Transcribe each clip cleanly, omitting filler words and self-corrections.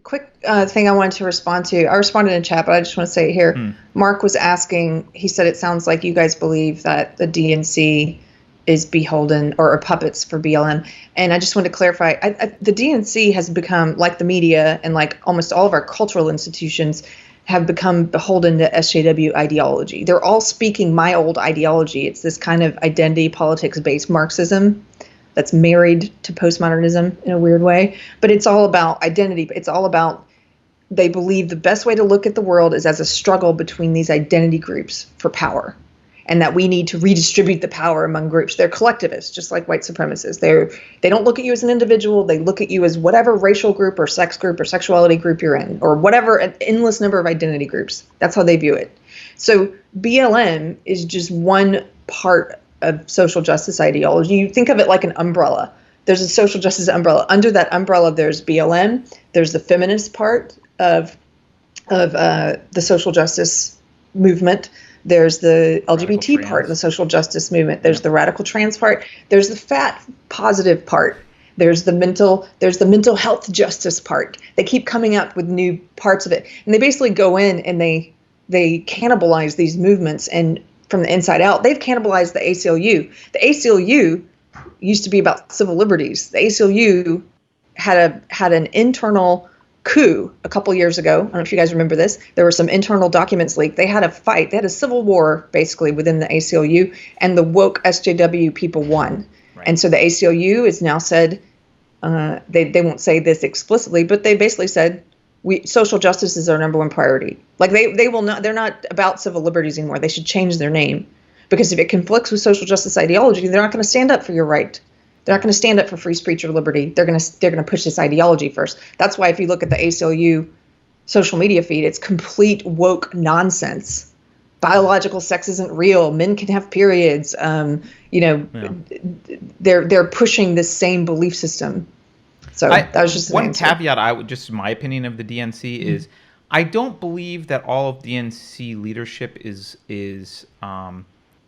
Quick thing I wanted to respond to. I responded in chat, but I just want to say it here. Mark was asking, he said it sounds like you guys believe that the DNC is beholden or are puppets for BLM. And I just wanted to clarify, the DNC has become, like the media and like almost all of our cultural institutions, have become beholden to SJW ideology. They're all speaking my old ideology. It's this kind of identity politics-based Marxism that's married to postmodernism in a weird way. But it's all about identity. It's all about, they believe the best way to look at the world is as a struggle between these identity groups for power, and that we need to redistribute the power among groups. They're collectivists, just like white supremacists. They don't look at you as an individual. They look at you as whatever racial group or sex group or sexuality group you're in, or whatever, an endless number of identity groups. That's how they view it. So BLM is just one part of social justice ideology. You think of it like an umbrella. There's a social justice umbrella. Under that umbrella, there's BLM. There's the feminist part of the social justice movement. There's the LGBT part of the social justice movement. There's the radical trans part. There's the fat positive part. There's the mental health justice part. They keep coming up with new parts of it, and they basically go in and they cannibalize these movements, and from the inside out, they've cannibalized the ACLU. The ACLU used to be about civil liberties. The ACLU had an internal coup a couple years ago. I don't know if you guys remember this. There were some internal documents leaked. They had a fight. They had a civil war basically within the ACLU, and the woke SJW people won. Right. And so the ACLU has now said, they won't say this explicitly, but they basically said, social justice is our number one priority. Like they will not, they're not about civil liberties anymore. They should change their name, because if it conflicts with social justice ideology, they're not going to stand up for your right. They're not going to stand up for free speech or liberty. They're going to push this ideology first. That's why if you look at the ACLU social media feed, it's complete woke nonsense. Biological sex isn't real. Men can have periods. They're pushing this same belief system. So that was just one caveat. Just my opinion of the DNC is, I don't believe that all of DNC leadership is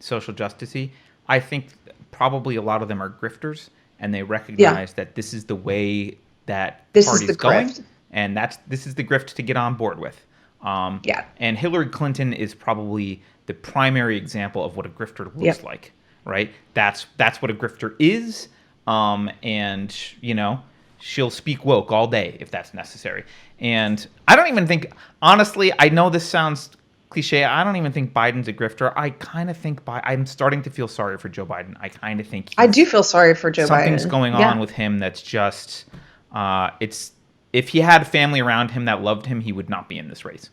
social justice-y. I think probably a lot of them are grifters, and they recognize that this is the way that party's going, and this is the grift to get on board with. And Hillary Clinton is probably the primary example of what a grifter looks like, right? That's what a grifter is, and she'll speak woke all day if that's necessary. And I don't even think, honestly, I know this sounds cliche, I don't even think Biden's a grifter. I kind of think I'm starting to feel sorry for Joe Biden. I kind of think I do feel sorry for Joe Biden. Something's going on with him that's just, if he had family around him that loved him, he would not be in this race.